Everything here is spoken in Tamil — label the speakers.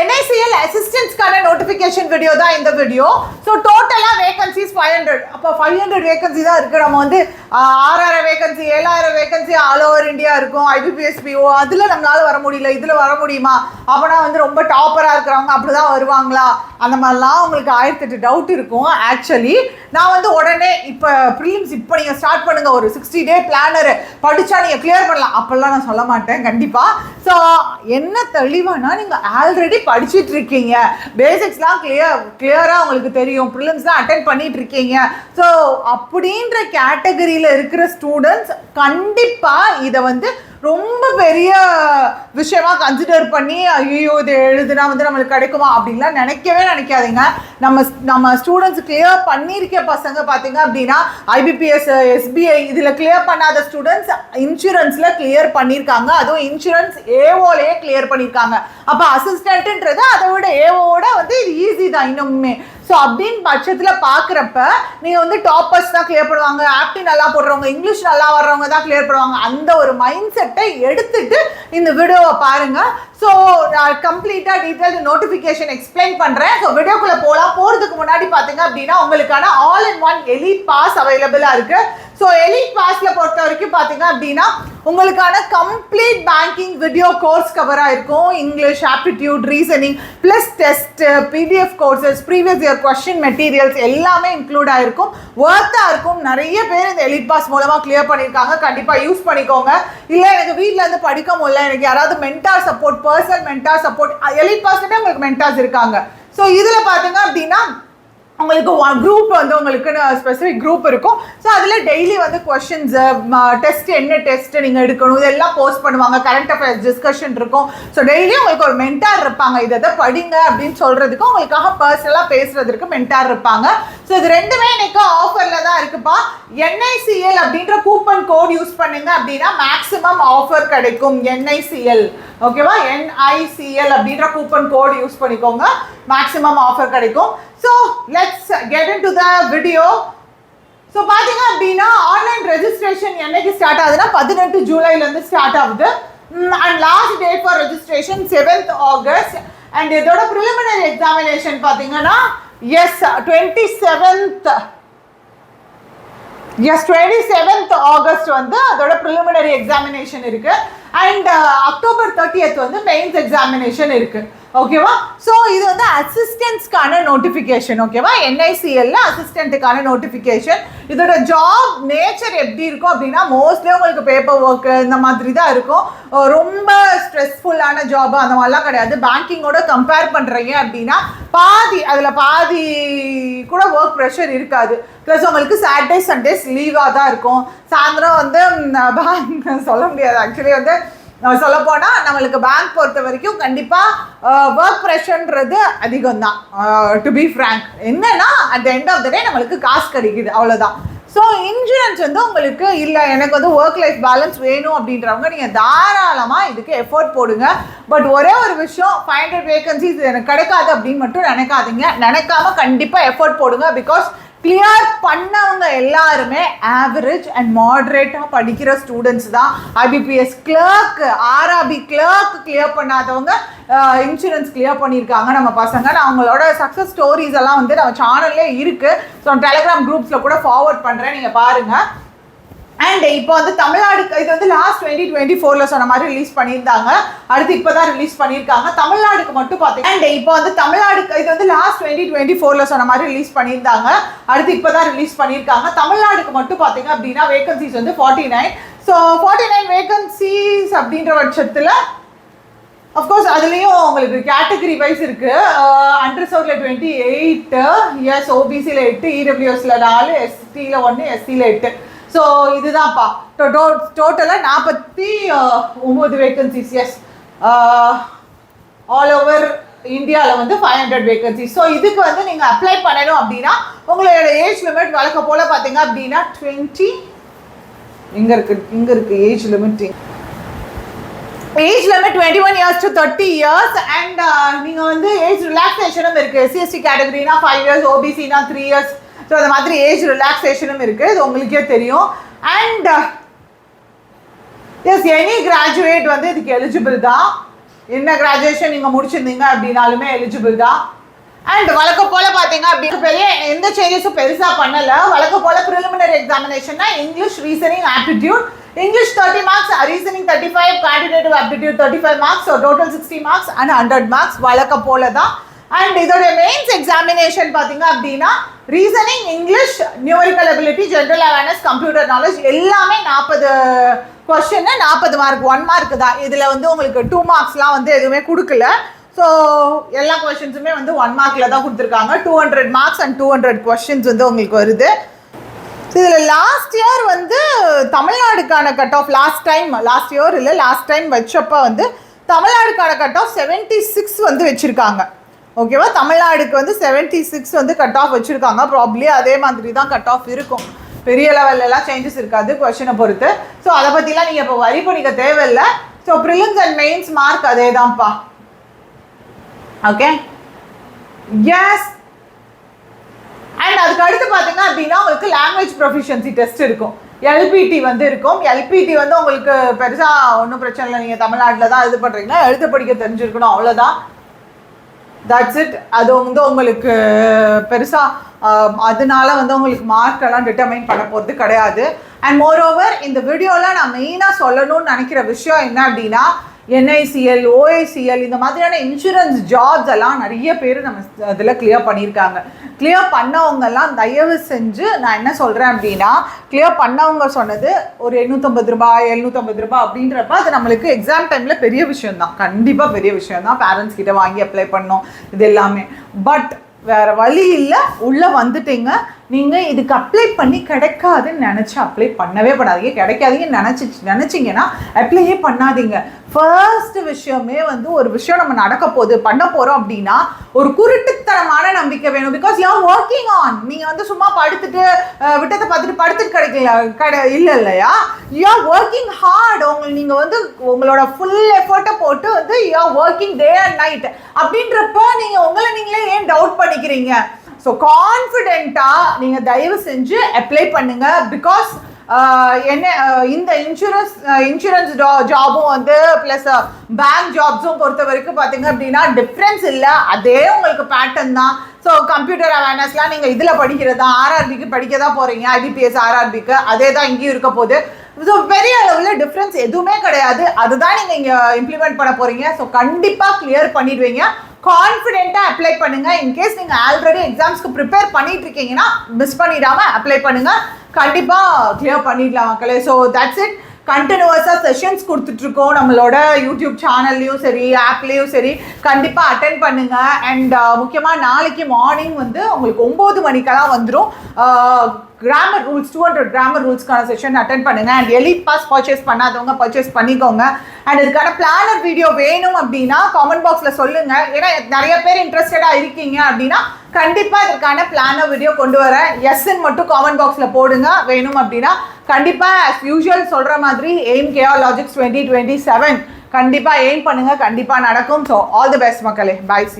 Speaker 1: NICL assistants-கான notification video தான் இந்த வீடியோ. ஸோ டோட்டலாக வேகன்சிஸ் 500. அப்போ 500 வேகன்சி தான் இருக்குது. நம்ம வந்து 6000 vacancy 7000 vacancy all over India இருக்கும். IBPS PO அதில் நம்மளால வர முடியல, இதில் வர முடியுமா? அப்போனா வந்து ரொம்ப டாப்பராக இருக்கிறவங்க அப்படி தான் வருவாங்களா? அந்த மாதிரிலாம் உங்களுக்கு 1008 டவுட் இருக்கும். ஆக்சுவலி நான் வந்து உடனே இப்போ ப்ரிலிம்ஸ் இப்போ நீங்கள் ஸ்டார்ட் பண்ணுங்கள், ஒரு 60 டே பிளானர் படித்தா நீங்கள் கிளியர் பண்ணலாம் அப்படிலாம் நான் சொல்ல மாட்டேன் கண்டிப்பாக. ஸோ என்ன தெளிவானா நீங்கள் ஆல்ரெடி படிச்சுட்டு இருக்கீங்க, பேசிக்ஸ்லாம் கிளியராக உங்களுக்கு தெரியும், ப்ரிலிம்ஸ்லாம் அட்டென்ட் பண்ணிட்டு இருக்கீங்க. ஸோ அப்படின்ற கேட்டகரியில் இருக்கிற ஸ்டூடெண்ட்ஸ் கண்டிப்பாக இதை வந்து ரொம்ப பெரிய விஷயமா கன்சிடர் பண்ணி ஐயோ இது எழுதுனா வந்து நம்மளுக்கு கிடைக்குமா அப்படின்லாம் நினைக்காதீங்க. நம்ம ஸ்டூடெண்ட்ஸ் கிளியர் பண்ணியிருக்க பசங்க பார்த்தீங்க அப்படின்னா IBPS SBI இதில் கிளியர் பண்ணாத ஸ்டூடெண்ட்ஸ் இன்சூரன்ஸில் கிளியர் பண்ணியிருக்காங்க. அதுவும் இன்சூரன்ஸ் ஏஓலேயே கிளியர் பண்ணியிருக்காங்க. அப்போ அசிஸ்டன்ட்ன்றது அதை விட ஏஓவோட வந்து இது ஈஸி தான் இன்னுமே. ஸோ அப்படின்னு பட்சத்தில் பார்க்குறப்ப நீங்கள் வந்து டாப்பர்ஸ் தான் கிளியர் பண்ணுவாங்க, ஆப்டி நல்லா போடுறவங்க, இங்கிலீஷ் நல்லா வர்றவங்க தான் கிளியர் பண்ணுவாங்க. அந்த ஒரு மைண்ட் செட்டை எடுத்துட்டு இந்த வீடியோவை பாருங்கள். ஸோ நான் கம்ப்ளீட்டாக டீட்டெயில் நோட்டிஃபிகேஷன் எக்ஸ்பிளைன் பண்ணுறேன். ஸோ வீடியோக்குள்ளே போகிறதுக்கு முன்னாடி பார்த்தீங்க அப்படின்னா உங்களுக்கான all in one elite pass அவைலபிளாக இருக்குது. ஸோ எலிட் பாஸில் பொறுத்த வரைக்கும் பார்த்தீங்க அப்படின்னா உங்களுக்கான கம்ப்ளீட் பேங்கிங் வீடியோ கோர்ஸ் கவராக இருக்கும். English, aptitude, reasoning plus test, PDF courses, previous year question materials எல்லாமே இன்க்ளூட் ஆகிருக்கும். ஒர்த்தாக இருக்கும். நிறைய பேர் இந்த எலிட் பாஸ் மூலமாக கிளியர் பண்ணியிருக்காங்க. கண்டிப்பாக யூஸ் பண்ணிக்கோங்க. இல்லை எனக்கு வீட்டில் இருந்து படிக்க முடியல, எனக்கு யாராவது mentor support, personal mentor support, elite பாஸ்லேயே உங்களுக்கு மென்டார்ஸ் இருக்காங்க. ஸோ இதில் பார்த்தீங்க அப்படின்னா உங்களுக்கு குரூப் வந்து உங்களுக்கு ஸ்பெசிஃபிக் குரூப் இருக்கும். ஸோ அதில் டெய்லி வந்து கொஷின்ஸ், டெஸ்ட், என்ன டெஸ்ட் நீங்கள் எடுக்கணும் இதெல்லாம் போஸ்ட் பண்ணுவாங்க. கரண்ட் அஃபேர்ஸ் டிஸ்கஷன் இருக்கும். ஸோ டெய்லி உங்களுக்கு ஒரு மென்டார் இருப்பாங்க. இதை படிங்க அப்படின்னு சொல்கிறதுக்கு உங்களுக்காக பர்சனலாக பேசுறதுக்கு மென்டார் இருப்பாங்க. ஸோ இது ரெண்டுமே இன்னைக்கு ஆஃபரில் தான் இருக்குப்பா. NICL அப்படின்ற கூப்பன் கோட் யூஸ் பண்ணுங்க அப்படின்னா மேக்ஸிமம் ஆஃபர் கிடைக்கும். NICL ஓகேவா, NICL அப்படின்ற கூப்பன் கோட் யூஸ் பண்ணிக்கோங்க, மேக்ஸிமம் ஆஃபர் கிடைக்கும். So let's get in to the video. So பார்த்தீங்க அப்படின்னா ஆன்லைன் ரெஜிஸ்ட்ரேஷன் என்னைக்கு ஸ்டார்ட் ஆகுதுன்னா 18 ஜூலைலேருந்து ஸ்டார்ட் ஆகுது. And last date for registration 7th August. And இதோட ப்ரிலிமினரி எக்ஸாமினேஷன் பார்த்தீங்கன்னா 27th ஆகஸ்ட் வந்து அதோட ப்ரிலிமினரி எக்ஸாமினேஷன் இருக்கு. அண்ட் அக்டோபர் 30th வந்து மெயின்ஸ் எக்ஸாமினேஷன் இருக்கு. ஓகேவா. ஸோ இது வந்து அசிஸ்டன்ட்ஸ்க்கான நோட்டிஃபிகேஷன். ஓகேவா, NICL அசிஸ்டண்ட்டுக்கான நோட்டிஃபிகேஷன். இதோட ஜாப் நேச்சர் எப்படி இருக்கும் அப்படின்னா மோஸ்ட்லி உங்களுக்கு பேப்பர் ஒர்க் இந்த மாதிரி தான் இருக்கும். ரொம்ப ஸ்ட்ரெஸ்ஃபுல்லான ஜாப் அந்த மாதிரிலாம் கிடையாது. பேங்கிங்கோட கம்பேர் பண்ணுறீங்க அப்படின்னா அதில் பாதி கூட ஒர்க் ப்ரெஷர் இருக்காது. ப்ளஸ் உங்களுக்கு சாட்டர்டே சண்டேஸ் லீவாக தான் இருக்கும். சாயந்தரம் வந்து பேங்க் சொல்ல முடியாது. ஆக்சுவலி வந்து சொல்லப்போனால் நம்மளுக்கு பேங்க் பொறுத்த வரைக்கும் கண்டிப்பாக ஒர்க் ப்ரெஷர்ன்றது அதிகம் தான். டு பி ஃப்ரேங்க் என்னன்னா at the end of the day நம்மளுக்கு காசு கிடைக்குது, அவ்வளோதான். ஸோ இன்சூரன்ஸ் வந்து உங்களுக்கு இல்லை எனக்கு வந்து ஒர்க் லைஃப் பேலன்ஸ் வேணும் அப்படின்றவங்க நீங்கள் தாராளமாக இதுக்கு எஃபோர்ட் போடுங்க. பட் ஒரே ஒரு விஷயம், 500 வேகன்சிஸ் எனக்கு கிடைக்காது அப்படின்னு மட்டும் நினைக்காதீங்க. நினைக்காம கண்டிப்பாக எஃபோர்ட் போடுங்க. பிகாஸ் கிளியர் பண்ணவங்க எல்லாருமே ஆவரேஜ் அண்ட் மாடரேட்டாக படிக்கிற ஸ்டூடெண்ட்ஸ் தான். IBPS clerk, RRB clerk clear பண்ணாதவங்க இன்சூரன்ஸ் கிளியர் பண்ணியிருக்காங்க நம்ம பசங்க. நான் அவங்களோட சக்ஸஸ் ஸ்டோரிஸ் எல்லாம் வந்து நம்ம சேனல்லே இருக்குது. ஸோ டெலிகிராம் குரூப்ஸில் கூட ஃபார்வர்ட் பண்ணுறேன், நீங்கள் பாருங்கள். அண்ட் இப்போ வந்து தமிழ்நாடு இது வந்து லாஸ்ட் 2024 சொன்ன மாதிரி ரிலீஸ் பண்ணியிருந்தாங்க. அடுத்து இப்போ தான் ரிலீஸ் பண்ணியிருக்காங்க. தமிழ்நாடுக்கு மட்டும் பார்த்தீங்கன்னா அண்ட் இப்போ வந்து தமிழ்நாடு இது வந்து லாஸ்ட் 2024 சொன்ன மாதிரி ரிலீஸ் பண்ணியிருந்தாங்க. அடுத்து இப்போ தான் ரிலீஸ் பண்ணியிருக்காங்க. தமிழ்நாடுக்கு மட்டும் பார்த்தீங்க அப்படின்னா வேகன்சிஸ் வந்து 49. ஸோ 49 வேகன்சிஸ் அப்படின்ற பட்சத்தில் அஃப்கோர்ஸ் அதுலேயும் உங்களுக்கு கேட்டகரி வைஸ் இருக்குது. அண்டர்சர்வ்ல 28, எஸ் OBCயில் 8, EWSல 4, STயில் 1, SCயில் 8. ஸோ இதுதான்ப்பா டோட்டலாக 49 வேகன்சிஸ். எஸ் ஆல் ஓவர் இந்தியாவில் வந்து 500 வேகன்சிஸ். ஸோ இதுக்கு வந்து நீங்கள் அப்ளை பண்ணணும் அப்படின்னா உங்களோட ஏஜ் லிமிட் வழக்க போல் பார்த்தீங்க அப்படின்னா 20 இங்கே இருக்குது age limit. Age limit 21 years to 30 years. And நீங்கள் வந்து ஏஜ் ரிலாக்ஸேஷனும் இருக்குது. SC/ST கேட்டகரினா 5 years, OBCனா 3 years. ஸோ அந்த மாதிரி ஏஜ் ரிலாக்ஸேஷனும் இருக்குது, இது உங்களுக்கே தெரியும். அண்ட் எஸ் எனி கிராஜுவேட் வந்து இதுக்கு எலிஜிபிள் தான். என்ன கிராஜுவேஷன் நீங்கள் முடிச்சிருந்தீங்க அப்படின்னாலுமே எலிஜிபிள் தான். அண்ட் வழக்கம் போல் பார்த்தீங்க அப்படின்னு பெரிய எந்த சேஞ்சஸும் பெருசாக பண்ணலை. வழக்கம் போல் ப்ரிலிமினரி எக்ஸாமினேஷன்னா English, reasoning, aptitude. English 30 marks, reasoning 35, quantitative aptitude 35 marks, so total 60 marks and 100 marks வழக்கம் போல தான். அண்ட் இதோட மெயின்ஸ் எக்ஸாமினேஷன் பார்த்தீங்க அப்படின்னா reasoning, English, numerical ability, general awareness, computer knowledge எல்லாமே 40 கொஸ்டின் 40 மார்க், 1 மார்க் தான். இதில் வந்து உங்களுக்கு 2 மார்க்ஸ்லாம் வந்து எதுவுமே கொடுக்கல. ஸோ எல்லா கொஸ்டின்ஸுமே வந்து 1 மார்க்கில் தான் கொடுத்துருக்காங்க. 200 மார்க்ஸ் அண்ட் 200 கொஸ்டின்ஸ் வந்து உங்களுக்கு வருது. இதில் லாஸ்ட் இயர் வந்து தமிழ்நாடுக்கான கட் ஆஃப் லாஸ்ட் இயர் இல்லை லாஸ்ட் டைம் வச்சப்போ வந்து தமிழ்நாடுக்கான கட் ஆஃப் 76 வந்து வச்சுருக்காங்க. ஓகேவா, தமிழ்நாடுக்கு வந்து 76 வந்து கட் ஆஃப் வச்சுருக்காங்க. ப்ராப்ளி அதே மாதிரி தான் கட் ஆஃப் இருக்கும், பெரிய லெவல்லலாம் சேஞ்சஸ் இருக்காது கொஸ்டினை பொறுத்து. ஸோ அதை பற்றிலாம் நீங்கள் இப்போ வரி பண்ணிக்க தேவையில்லை. So prelims and mains mark அதே தான்ப்பா. Okay, S. அண்ட் அதுக்கு அடுத்து பார்த்தீங்க அப்படின்னா உங்களுக்கு லாங்குவேஜ் ப்ரொஃபிஷியன்சி டெஸ்ட் இருக்கும், எல்பிடி வந்து இருக்கும். எல்பிடி வந்து உங்களுக்கு பெருசாக ஒன்றும் பிரச்சனை இல்லை, நீங்கள் தமிழ்நாட்டில் தான் இது பண்ணுறீங்கன்னா எழுத படிக்க தெரிஞ்சிருக்கணும், அவ்வளோதான். That's it. அது வந்து உங்களுக்கு பெருசாக அதனால வந்து உங்களுக்கு மார்க்கெல்லாம் டிட்டர்மைன் பண்ண போகிறது கிடையாது. அண்ட் மோரோவர் இந்த வீடியோவில் நான் மெயினாக சொல்லணும்னு நினைக்கிற விஷயம் என்ன அப்படின்னா என்ஐசிஎல், ஓஐசிஎல் இந்த மாதிரியான இன்சூரன்ஸ் ஜாப்ஸ் எல்லாம் நிறைய பேர் நம்ம அதில் கிளியர் பண்ணியிருக்காங்க. கிளியர் பண்ணவங்கெல்லாம் தயவு செஞ்சு நான் என்ன சொல்கிறேன் அப்படின்னா கிளியர் பண்ணவங்க சொன்னது ஒரு 850 ரூபாய் 750 ரூபாய் அப்படின்றப்ப அது நம்மளுக்கு எக்ஸாம் டைமில் பெரிய விஷயம்தான், கண்டிப்பாக பெரிய விஷயம்தான். பேரண்ட்ஸ் கிட்ட வாங்கி அப்ளை பண்ணோம் இது எல்லாமே. பட் வேறு வழி இல்லை, உள்ளே வந்துட்டீங்க. நீங்கள் இதுக்கு அப்ளை பண்ணி கிடைக்காதுன்னு நினச்சி அப்ளை பண்ணவே பண்ணாதீங்க. கிடைக்காதீங்கன்னு நினச்சிங்கன்னா அப்ளையே பண்ணாதீங்க. ஃபர்ஸ்ட் விஷயமே வந்து ஒரு விஷயம் நம்ம நடக்க போகுது பண்ண போகிறோம் அப்படின்னா ஒரு குருட்டுத்தனமான நம்பிக்கை வேணும். Because you are working on. நீங்கள் வந்து சும்மா படுத்துட்டு விட்டத்தை பார்த்துட்டு படுத்துட்டு இல்லை இல்லையா, யூ ஆர் ஒர்க்கிங் ஹார்ட். நீங்கள் வந்து உங்களோட ஃபுல் எஃபர்ட்டை போட்டு வந்து you are working day and night. அப்படின்றப்ப நீங்கள் உங்களை நீங்களே ஏன் டவுட் பண்ணிக்கிறீங்க? ஸோ கான்ஃபிடென்ட்டாக நீங்கள் தயவு செஞ்சு அப்ளை பண்ணுங்கள். பிகாஸ் என்ன இந்த இன்சூரன்ஸ் ஜாபும் வந்து ப்ளஸ் பேங்க் ஜாப்ஸும் பொறுத்த வரைக்கும் பார்த்தீங்க அப்படின்னா டிஃப்ரென்ஸ் இல்லை, அதே உங்களுக்கு பேட்டர்ன் தான். ஸோ கம்ப்யூட்டர் அவேர்னஸ்லாம் நீங்கள் இதில் படிக்கிறது தான், ஆர்ஆர்பிக்கு படிக்க தான் போகிறீங்க, ஐபிபிஎஸ் ஆர்ஆர்பிக்கு அதே தான் இங்கேயும் இருக்க போகுது. ஸோ பெரிய அளவில் டிஃப்ரென்ஸ் எதுவுமே கிடையாது. அதுதான் நீங்கள் இங்கே இம்ப்ளிமெண்ட் பண்ண போகிறீங்க. ஸோ கண்டிப்பாக கிளியர் பண்ணிடுவீங்க. கான்ஃபிடென்ட்டாக அப்ளை பண்ணுங்கள். இன்கேஸ் நீங்கள் ஆல்ரெடி எக்ஸாம்ஸ்க்கு ப்ரிப்பேர் பண்ணிட்டு இருக்கீங்கன்னா மிஸ் பண்ணிடாமல் அப்ளை பண்ணுங்கள். கண்டிப்பாக கிளியர் பண்ணிடலாம் மக்களே. So that's it. கண்டினியூஸாக செஷன்ஸ் கொடுத்துட்ருக்கோம் நம்மளோட யூடியூப் சேனல்லையும் சரி ஆப்லேயும் சரி, கண்டிப்பாக அட்டென்ட் பண்ணுங்கள். அண்ட் முக்கியமாக நாளைக்கு மார்னிங் வந்து உங்களுக்கு 9 மணிக்கெல்லாம் வந்துடும் கிராமர் ரூல்ஸ், 200 கிராமர் ரூல்ஸ்க்கான செஷன் அட்டென்ட் பண்ணுங்கள். அண்ட் எலிட் பாஸ் பர்ச்சேஸ் பண்ணாதவங்க பர்ச்சேஸ் பண்ணிக்கோங்க. அண்ட் இதுக்கான பிளானர் வீடியோ வேணும் அப்படின்னா காமெண்ட் பாக்ஸில் சொல்லுங்கள். ஏன்னா நிறைய பேர் இன்ட்ரெஸ்டடாக இருக்கீங்க அப்படின்னா கண்டிப்பாக இதற்கான பிளானர் வீடியோ கொண்டு வரேன். எஸ்ன்னு மட்டும் காமெண்ட் பாக்ஸில் போடுங்க வேணும் அப்படின்னா. கண்டிப்பாக ஆஸ் யூஷுவல் சொல்கிற மாதிரி எய்ம் கேஆர் லாஜிக்ஸ் 2027 கண்டிப்பாக எய்ம் பண்ணுங்கள், கண்டிப்பாக நடக்கும். ஸோ ஆல் தி பெஸ்ட் மக்களே. பை. சி.